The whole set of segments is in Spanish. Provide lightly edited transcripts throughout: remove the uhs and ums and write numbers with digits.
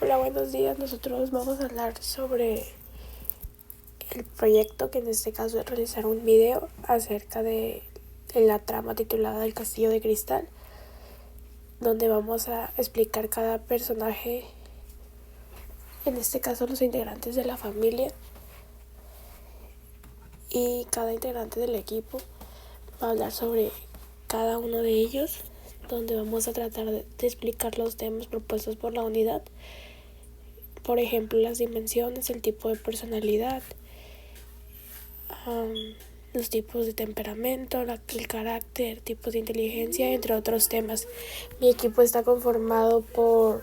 Hola, buenos días. Nosotros vamos a hablar sobre el proyecto, que en este caso es realizar un video acerca de la trama titulada El Castillo de Cristal, donde vamos a explicar cada personaje, en este caso los integrantes de la familia, y cada integrante del equipo va a hablar sobre cada uno de ellos, donde vamos a tratar de explicar los temas propuestos por la unidad. Por ejemplo, las dimensiones, el tipo de personalidad, um, los tipos de temperamento, el carácter, tipos de inteligencia, entre otros temas. Mi equipo está conformado por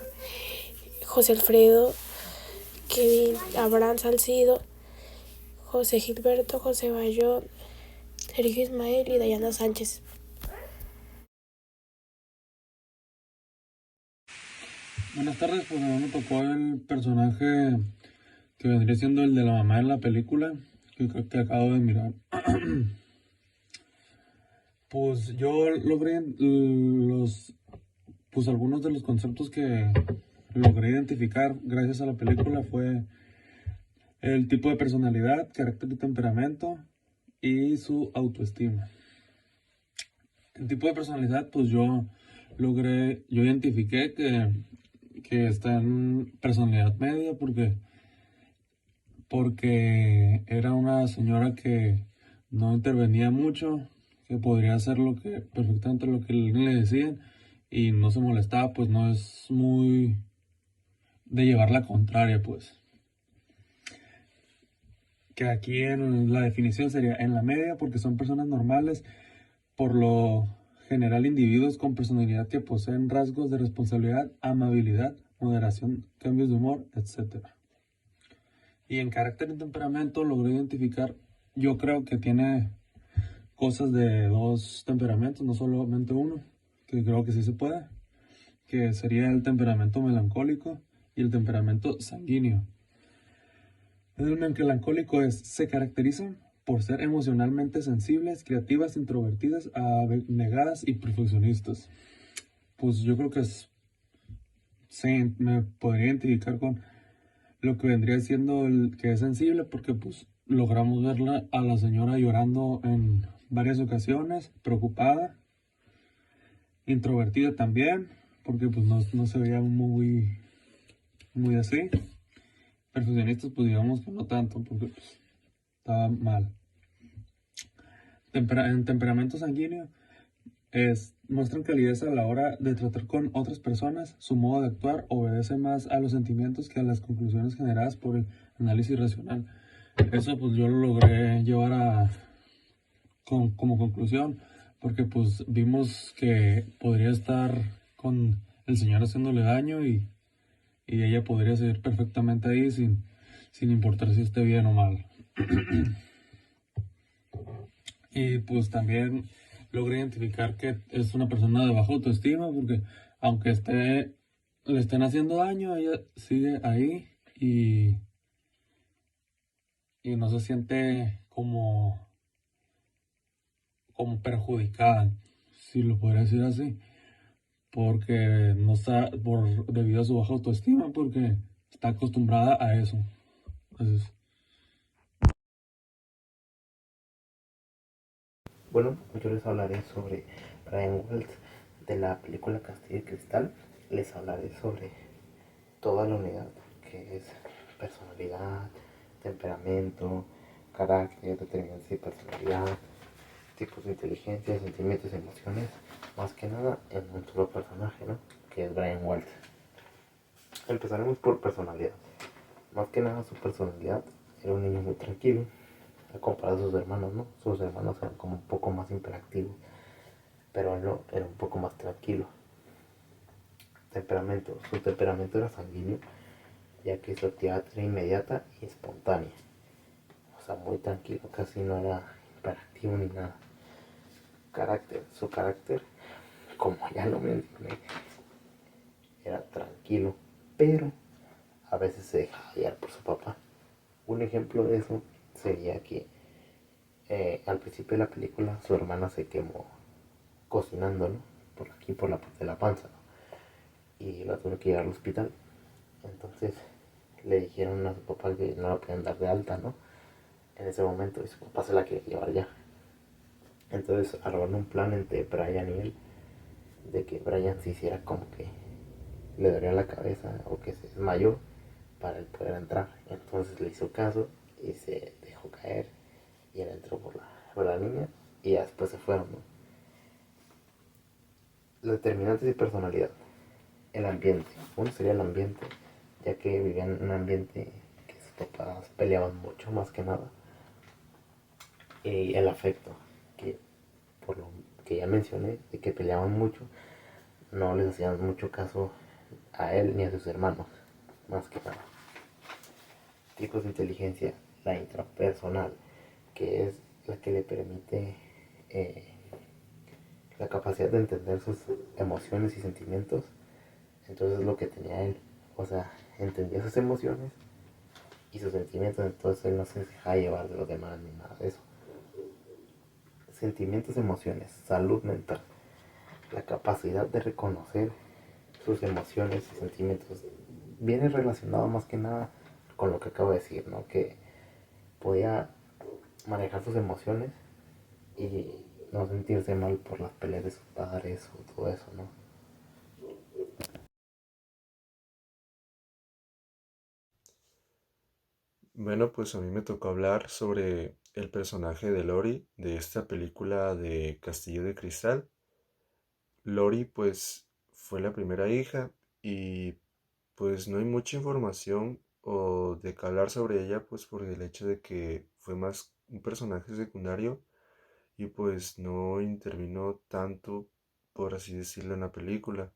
José Alfredo, Kevin Abraham Salcido, José Gilberto, José Bayón, Sergio Ismael y Dayana Sánchez. Buenas tardes, pues a mí me tocó el personaje que vendría siendo el de la mamá en la película que acabo de mirar. Pues yo logré pues algunos de los conceptos que logré identificar gracias a la película fue el tipo de personalidad, carácter y temperamento y su autoestima. El tipo de personalidad, pues yo identifiqué que está en personalidad media porque era una señora que no intervenía mucho, que podría hacer perfectamente lo que le decían y no se molestaba, pues no es muy de llevar la contraria, pues. Que aquí en la definición sería en la media porque son personas normales, por lo general individuos con personalidad que poseen rasgos de responsabilidad, amabilidad, moderación, cambios de humor, etcétera. Y en carácter y temperamento logré identificar, yo creo que tiene cosas de dos temperamentos, no solamente uno, que creo que sí se puede, que sería el temperamento melancólico y el temperamento sanguíneo. El melancólico se caracteriza por ser emocionalmente sensibles, creativas, introvertidas, abnegadas y perfeccionistas. Pues yo creo que sí, me podría identificar con lo que vendría siendo el que es sensible, porque pues logramos verla a la señora llorando en varias ocasiones, preocupada, introvertida también, porque pues no se veía muy así. Perfeccionistas pues digamos que no tanto, porque pues estaba mal. En temperamento sanguíneo muestran calidez a la hora de tratar con otras personas, su modo de actuar obedece más a los sentimientos que a las conclusiones generadas por el análisis racional. Eso pues yo lo logré llevar como conclusión, porque pues vimos que podría estar con el señor haciéndole daño y ella podría seguir perfectamente ahí sin importar si esté bien o mal. Y pues también logré identificar que es una persona de baja autoestima, porque aunque le estén haciendo daño, ella sigue ahí y no se siente como perjudicada, si lo podría decir así, porque no está debido a su baja autoestima, porque está acostumbrada a eso. Entonces, Bueno, yo les hablaré sobre Brian Wells de la película Castillo y Cristal. Les hablaré sobre toda la unidad, que es personalidad, temperamento, carácter, determinancia y personalidad, tipos de inteligencia, sentimientos y emociones, más que nada en un solo personaje, ¿no? Que es Brian Wells. Empezaremos por personalidad. Más que nada su personalidad, era un niño muy tranquilo, a comparar a sus hermanos, ¿no? Sus hermanos eran como un poco más hiperactivos, pero él no, era un poco más tranquilo. Temperamento, su temperamento era sanguíneo, ya que su actividad era inmediata y espontánea. O sea, muy tranquilo, casi no era hiperactivo ni nada. Carácter, su carácter, como ya lo mencioné, era tranquilo, pero a veces se dejaba guiar por su papá. Un ejemplo de eso sería que al principio de la película su hermana se quemó cocinando, ¿no? Por aquí, por la parte de la panza, ¿no? Y la tuve que llevar al hospital. Entonces le dijeron a su papá que no la podían dar de alta, ¿no? En ese momento, y su papá se la quería llevar ya. Entonces armaron un plan entre Brian y él de que Brian se hiciera como que le dolía la cabeza o que se desmayó para él poder entrar. Entonces le hizo caso y se dejó caer y él entró por la niña y ya después se fueron, ¿no? Los determinantes de personalidad. El ambiente. Uno sería el ambiente, ya que vivían en un ambiente que sus papás peleaban mucho más que nada. Y el afecto, que por lo que ya mencioné, de que peleaban mucho, no les hacían mucho caso a él ni a sus hermanos, más que nada. Tipos de inteligencia, la intrapersonal, que es la que le permite la capacidad de entender sus emociones y sentimientos. Entonces es lo que tenía él, o sea, entendía sus emociones y sus sentimientos, entonces él no se dejaba llevar de los demás ni nada de eso. Sentimientos, emociones, salud mental, la capacidad de reconocer sus emociones y sentimientos viene relacionado más que nada con lo que acabo de decir, ¿no? Que podía manejar sus emociones y no sentirse mal por las peleas de sus padres o todo eso, ¿no? Bueno, pues a mí me tocó hablar sobre el personaje de Lori de esta película de Castillo de Cristal. Lori pues fue la primera hija y pues no hay mucha información o de qué hablar sobre ella pues por el hecho de que fue más un personaje secundario y pues no intervino tanto por así decirlo en la película.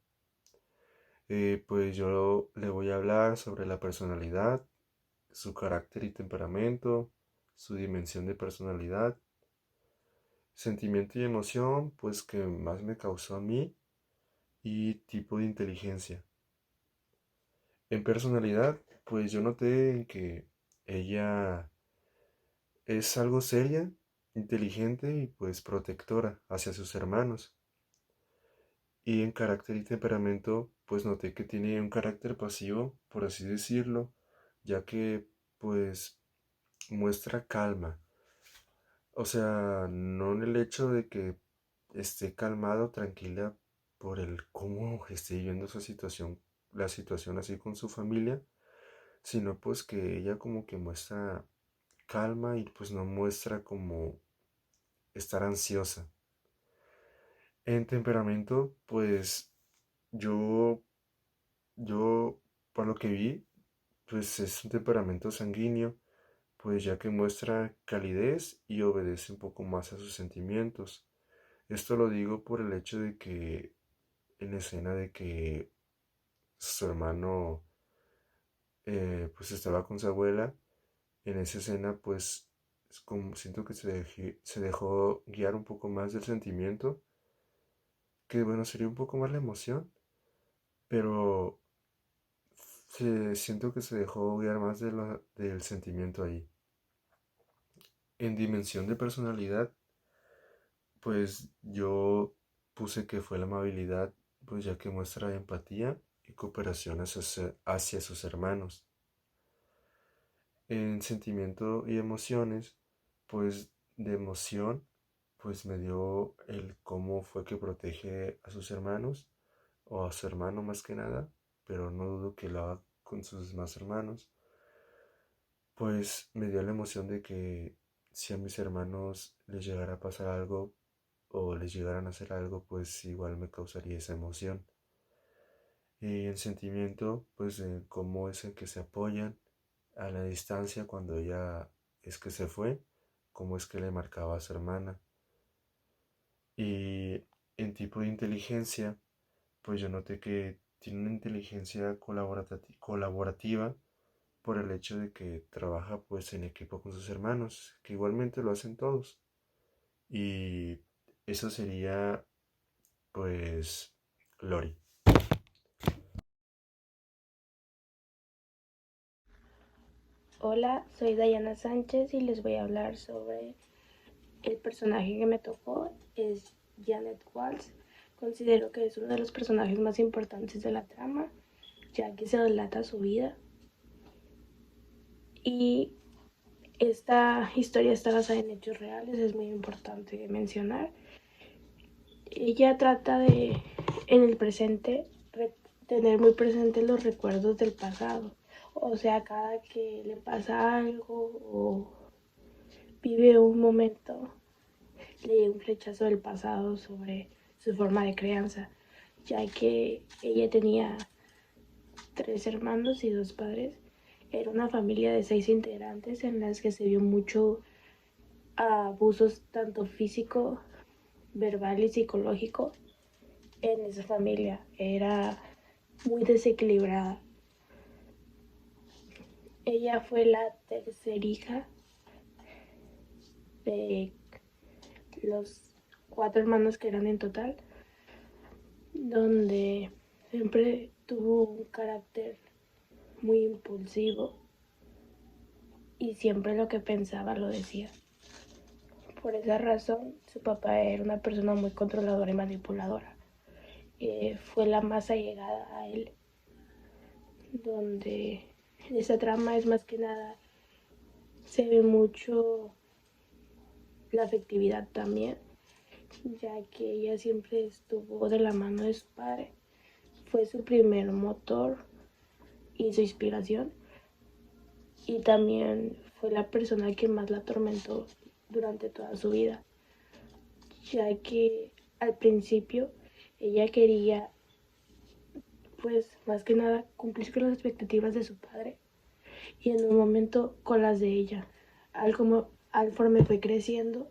Pues yo le voy a hablar sobre la personalidad, su carácter y temperamento, su dimensión de personalidad, sentimiento y emoción, pues que más me causó a mí, y tipo de inteligencia. En personalidad, pues yo noté que ella es algo seria, inteligente y pues protectora hacia sus hermanos. Y en carácter y temperamento, pues noté que tiene un carácter pasivo, por así decirlo, ya que pues muestra calma. O sea, no en el hecho de que esté calmado, tranquila por el cómo esté viviendo esa situación, la situación así con su familia, sino pues que ella como que muestra calma y pues no muestra como estar ansiosa. En temperamento, pues yo, yo, por lo que vi, pues es un temperamento sanguíneo, pues ya que muestra calidez y obedece un poco más a sus sentimientos. Esto lo digo por el hecho de que en la escena de que su hermano pues estaba con su abuela, en esa escena pues es como siento que se dejó guiar un poco más del sentimiento, que bueno, sería un poco más la emoción, pero siento que se dejó guiar más del sentimiento ahí. En dimensión de personalidad, pues yo puse que fue la amabilidad, pues ya que muestra empatía y cooperación hacia sus hermanos. En sentimiento y emociones, pues de emoción, pues me dio el cómo fue que protege a sus hermanos, o a su hermano más que nada, pero no dudo que lo haga con sus demás hermanos. Pues me dio la emoción de que si a mis hermanos les llegara a pasar algo o les llegaran a hacer algo, pues igual me causaría esa emoción. Y el sentimiento, pues de cómo es el que se apoyan a la distancia cuando ella es que se fue, cómo es que le marcaba a su hermana. Y en tipo de inteligencia, pues yo noté que tiene una inteligencia colaborativa por el hecho de que trabaja pues en equipo con sus hermanos, que igualmente lo hacen todos. Y eso sería pues Lori. Hola, soy Dayana Sánchez y les voy a hablar sobre el personaje que me tocó. Es Janet Walls. Considero que es uno de los personajes más importantes de la trama, ya que se relata su vida. Y esta historia está basada en hechos reales, es muy importante mencionar. Ella trata de, en el presente, tener muy presentes los recuerdos del pasado. O sea, cada que le pasa algo o vive un momento, le llega un flechazo del pasado sobre su forma de crianza, ya que ella tenía 3 hermanos y 2 padres. Era una familia de 6 integrantes en las que se vio mucho abusos tanto físico, verbal y psicológico en esa familia. Era muy desequilibrada. Ella fue la tercera hija de los 4 hermanos que eran en total, donde siempre tuvo un carácter muy impulsivo y siempre lo que pensaba lo decía. Por esa razón, su papá era una persona muy controladora y manipuladora. Fue la más allegada a él, donde esa trama es más que nada, se ve mucho la afectividad también, ya que ella siempre estuvo de la mano de su padre. Fue su primer motor y su inspiración, y también fue la persona que más la atormentó durante toda su vida, ya que al principio ella quería, pues más que nada, cumplir con las expectativas de su padre y en un momento con las de ella. Conforme fue creciendo,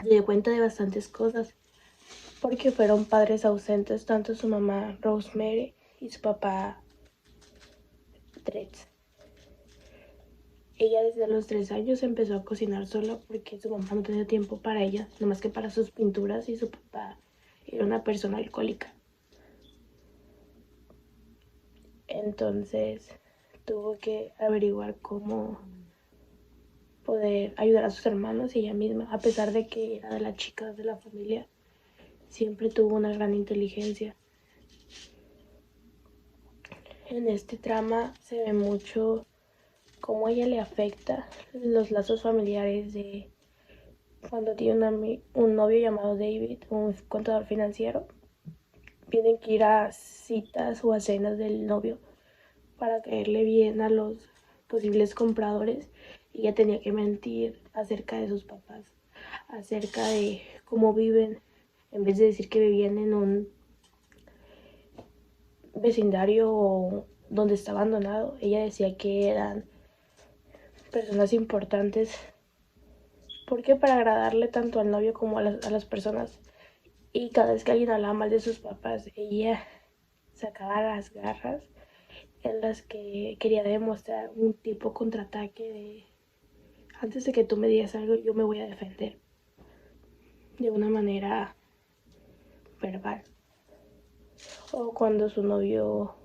se dio cuenta de bastantes cosas, porque fueron padres ausentes, tanto su mamá Rosemary y su papá Dretz. Ella desde los 3 años empezó a cocinar sola porque su mamá no tenía tiempo para ella, nomás que para sus pinturas, y su papá era una persona alcohólica. Entonces tuvo que averiguar cómo poder ayudar a sus hermanos y ella misma, a pesar de que era de las chicas de la familia, siempre tuvo una gran inteligencia. En este trama se ve mucho cómo a ella le afecta los lazos familiares de cuando tiene un novio llamado David, un contador financiero. Tienen que ir a citas o a cenas del novio para caerle bien a los posibles compradores, y ella tenía que mentir acerca de sus papás, acerca de cómo viven, en vez de decir que vivían en un vecindario donde está abandonado. Ella decía que eran personas importantes, porque para agradarle tanto al novio como a las personas. Y cada vez que alguien hablaba mal de sus papás, ella sacaba las garras en las que quería demostrar un tipo contraataque de, antes de que tú me digas algo, yo me voy a defender de una manera verbal. O cuando su novio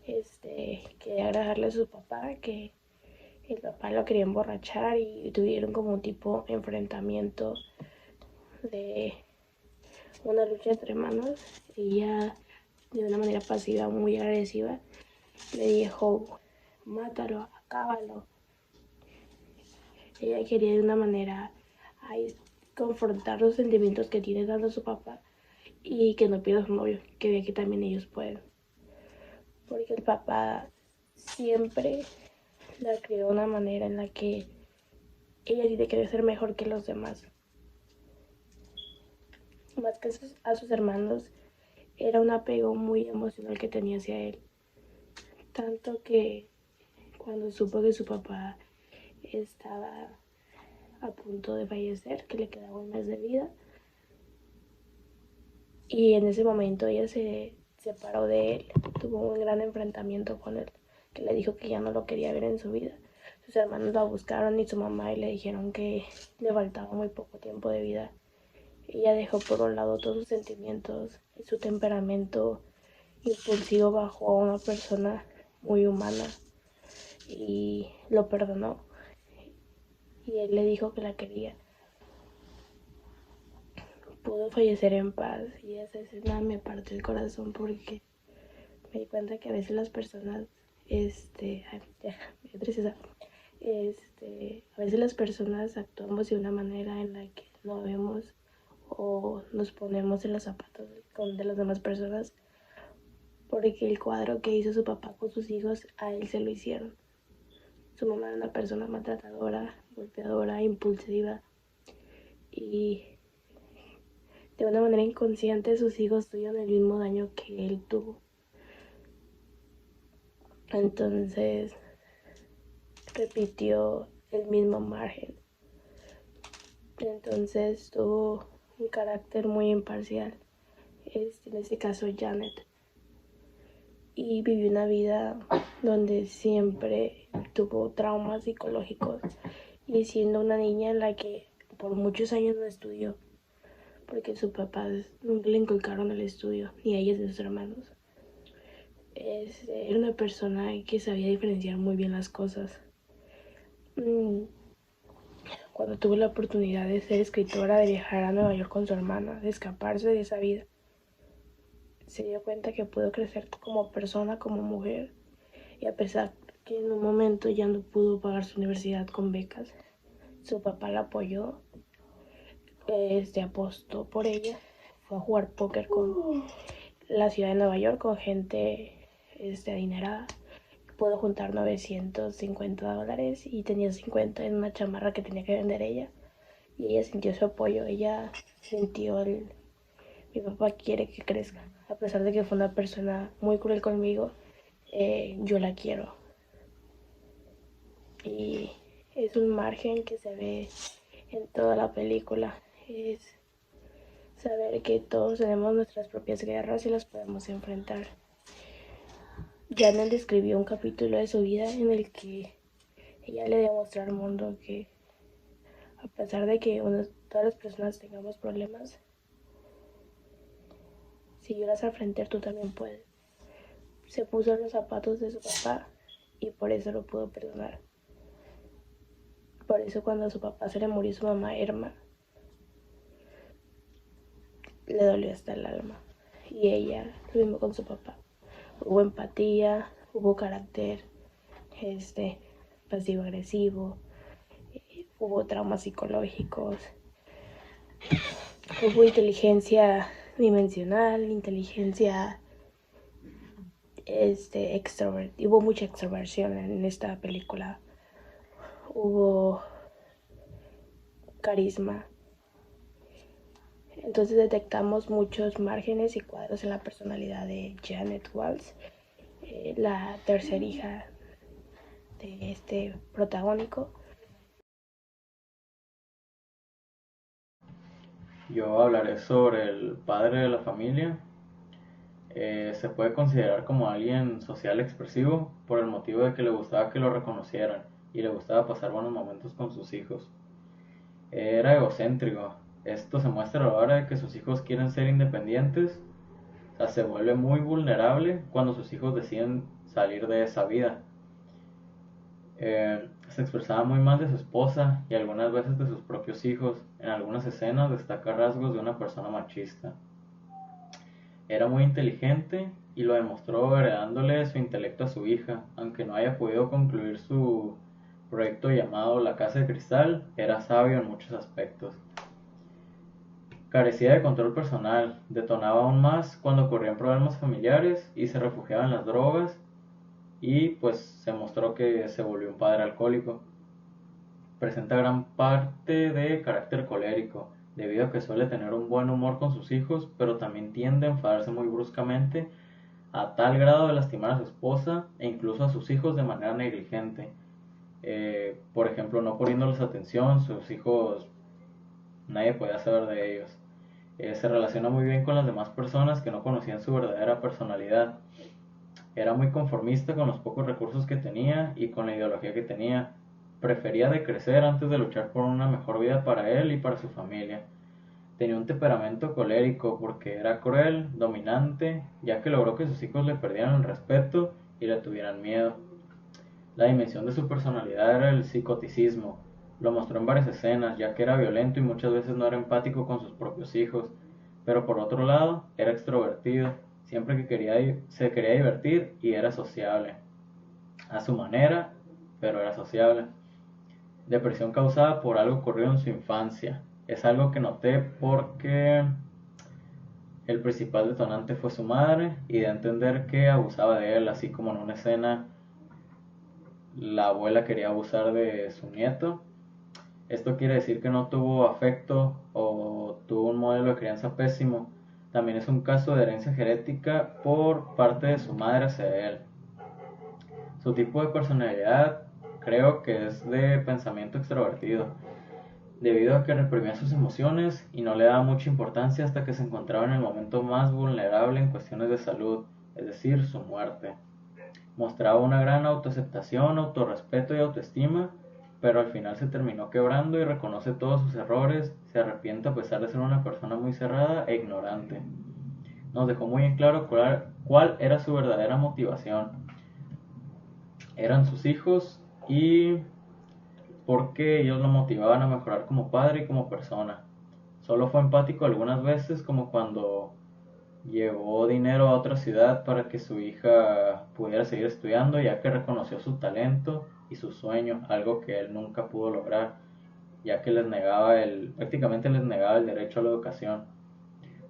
quería agradarle a su papá, que el papá lo quería emborrachar y tuvieron como un tipo enfrentamiento de una lucha entre hermanos. Ella, de una manera pasiva, muy agresiva, le dijo: mátalo, acábalo. Ella quería de una manera confrontar los sentimientos que tiene dando su papá y que no pierda a su novio, que vea que también ellos pueden. Porque el papá siempre la crió de una manera en la que ella tiene que ser mejor que los demás. Más que a sus hermanos, era un apego muy emocional que tenía hacia él. Tanto que cuando supo que su papá estaba a punto de fallecer, que le quedaba un mes de vida, y en ese momento ella se separó de él, tuvo un gran enfrentamiento con él, que le dijo que ya no lo quería ver en su vida. Sus hermanos la buscaron y su mamá, y le dijeron que le faltaba muy poco tiempo de vida. Ella dejó por un lado todos sus sentimientos y su temperamento impulsivo bajo a una persona muy humana, y lo perdonó, y él le dijo que la quería. Pudo fallecer en paz, y esa escena me partió el corazón porque me di cuenta que a veces las personas, ay, ya, me dio tristeza. A veces las personas actuamos de una manera en la que no vemos o nos ponemos en los zapatos de las demás personas, porque el cuadro que hizo su papá con sus hijos, a él se lo hicieron. Su mamá era una persona maltratadora, golpeadora, impulsiva, y de una manera inconsciente sus hijos tuvieron el mismo daño que él tuvo. Entonces repitió el mismo margen. Entonces tuvo un carácter muy imparcial, en este caso Janet, y vivió una vida donde siempre tuvo traumas psicológicos, y siendo una niña en la que por muchos años no estudió, porque sus papás nunca le inculcaron el estudio, ni a ella ni a sus hermanos. Era una persona que sabía diferenciar muy bien las cosas. Cuando tuvo la oportunidad de ser escritora, de viajar a Nueva York con su hermana, de escaparse de esa vida, se dio cuenta que pudo crecer como persona, como mujer, y a pesar que en un momento ya no pudo pagar su universidad con becas, su papá la apoyó, apostó por ella, fue a jugar póker con la ciudad de Nueva York, con gente adinerada. Pudo juntar $950 y tenía 50 en una chamarra que tenía que vender ella, y ella sintió su apoyo. Ella sintió mi papá quiere que crezca, a pesar de que fue una persona muy cruel conmigo, yo la quiero. Y es un margen que se ve en toda la película, es saber que todos tenemos nuestras propias guerras y las podemos enfrentar. Janet describió un capítulo de su vida en el que ella le demostró al mundo que a pesar de que todas las personas tengamos problemas, si lloras al frente tú también puedes. Se puso en los zapatos de su papá y por eso lo pudo perdonar. Por eso cuando a su papá se le murió su mamá Irma, le dolió hasta el alma. Y ella lo mismo con su papá. Hubo empatía, hubo carácter pasivo-agresivo, hubo traumas psicológicos, hubo inteligencia dimensional, inteligencia hubo mucha extroversión en esta película, hubo carisma. Entonces detectamos muchos márgenes y cuadros en la personalidad de Janet Walls, la tercera hija de este protagónico. Yo hablaré sobre el padre de la familia. Se puede considerar como alguien social expresivo por el motivo de que le gustaba que lo reconocieran y le gustaba pasar buenos momentos con sus hijos. Era egocéntrico. Esto se muestra a la hora de que sus hijos quieren ser independientes. O sea, se vuelve muy vulnerable cuando sus hijos deciden salir de esa vida. Se expresaba muy mal de su esposa y algunas veces de sus propios hijos. En algunas escenas destaca rasgos de una persona machista. Era muy inteligente y lo demostró heredándole su intelecto a su hija. Aunque no haya podido concluir su proyecto llamado La Casa de Cristal, era sabio en muchos aspectos. Carecía de control personal, detonaba aún más cuando ocurrían problemas familiares y se refugiaba en las drogas, y pues se mostró que se volvió un padre alcohólico. Presenta gran parte de carácter colérico, debido a que suele tener un buen humor con sus hijos, pero también tiende a enfadarse muy bruscamente, a tal grado de lastimar a su esposa e incluso a sus hijos de manera negligente. Por ejemplo, no poniéndoles atención, sus hijos nadie podía saber de ellos. Se relaciona muy bien con las demás personas que no conocían su verdadera personalidad. Era muy conformista con los pocos recursos que tenía y con la ideología que tenía. Prefería decrecer antes de luchar por una mejor vida para él y para su familia. Tenía un temperamento colérico porque era cruel, dominante, ya que logró que sus hijos le perdieran el respeto y le tuvieran miedo. La dimensión de su personalidad era el psicoticismo. Lo mostró en varias escenas, ya que era violento y muchas veces no era empático con sus propios hijos, pero por otro lado, era extrovertido. siempre que se quería divertir y era sociable, a su manera, pero era sociable. Depresión causada por algo ocurrido en su infancia. Es algo que noté porque el principal detonante fue su madre y de entender que abusaba de él, así como en una escena la abuela quería abusar de su nieto. Esto quiere decir que no tuvo afecto o tuvo un modelo de crianza pésimo. También es un caso de herencia genética por parte de su madre hacia él. Su tipo de personalidad creo que es de pensamiento extrovertido, debido a que reprimía sus emociones y no le daba mucha importancia hasta que se encontraba en el momento más vulnerable en cuestiones de salud, es decir, su muerte. Mostraba una gran autoaceptación, autorrespeto y autoestima, pero al final se terminó quebrando y reconoce todos sus errores, se arrepiente a pesar de ser una persona muy cerrada e ignorante. Nos dejó muy en claro cuál era su verdadera motivación. Eran sus hijos y porque ellos lo motivaban a mejorar como padre y como persona. Solo fue empático algunas veces, como cuando llevó dinero a otra ciudad para que su hija pudiera seguir estudiando, ya que reconoció su talento y su sueño, algo que él nunca pudo lograr, ya que prácticamente les negaba el derecho a la educación.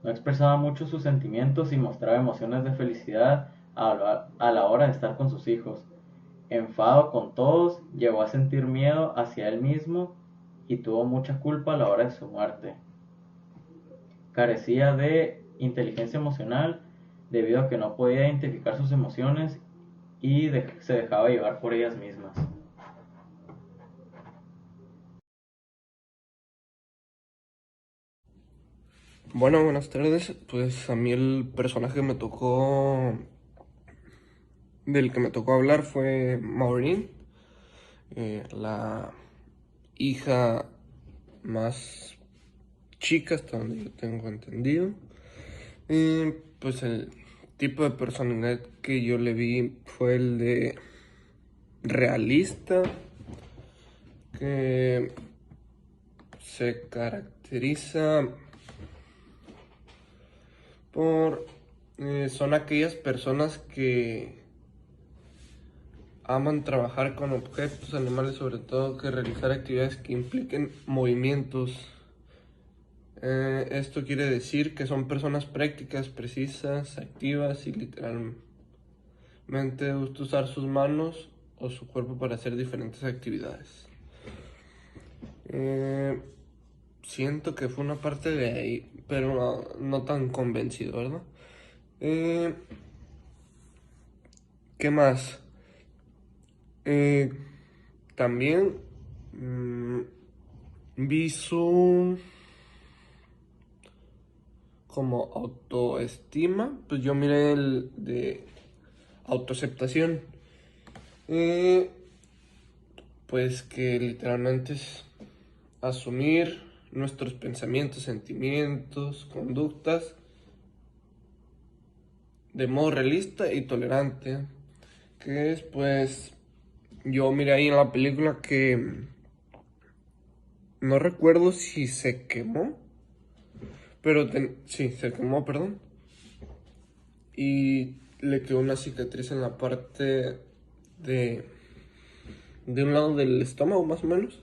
No expresaba mucho sus sentimientos y mostraba emociones de felicidad a la hora de estar con sus hijos. Enfado con todos, llegó a sentir miedo hacia él mismo y tuvo mucha culpa a la hora de su muerte. Carecía de inteligencia emocional debido a que no podía identificar sus emociones y se dejaba llevar por ellas mismas. Bueno, buenas tardes. Pues a mí el personaje del que me tocó hablar fue Maureen, la hija más chica hasta donde yo tengo entendido. Pues el tipo de personalidad que yo le vi fue el de realista, que se caracteriza son aquellas personas que aman trabajar con objetos, animales, sobre todo que realizar actividades que impliquen movimientos. Esto quiere decir que son personas prácticas, precisas, activas y literalmente gusta usar sus manos o su cuerpo para hacer diferentes actividades. Siento que fue una parte de ahí, pero no tan convencido, ¿verdad? ¿Qué más? También vi su como autoestima, pues yo miré el de autoaceptación, pues que literalmente es asumir nuestros pensamientos, sentimientos, conductas de modo realista y tolerante, que es pues yo miré ahí en la película que no recuerdo si se quemó, pero sí, se quemó, perdón, y le quedó una cicatriz en la parte de un lado del estómago más o menos.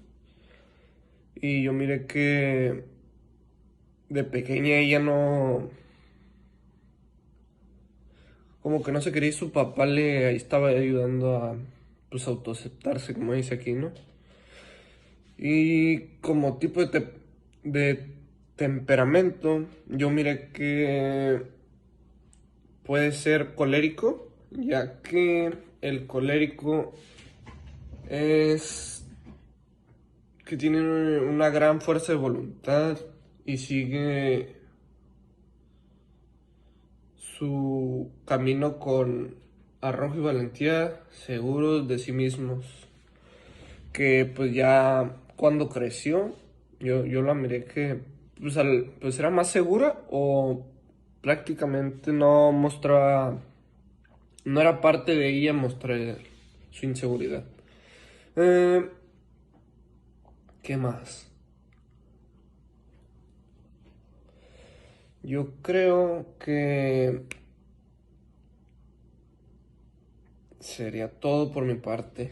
Y yo miré que de pequeña ella no, como que no se quería y su papá le ahí estaba ayudando a pues autoaceptarse, como dice aquí, ¿no? Y como tipo de temperamento, yo miré que puede ser colérico, ya que el colérico es que tiene una gran fuerza de voluntad y sigue su camino con arrojo y valentía, seguros de sí mismos, que pues ya cuando creció, yo la miré que pues era más segura o prácticamente no mostraba, no era parte de ella mostrar su inseguridad. ¿Qué más? Yo creo que sería todo por mi parte.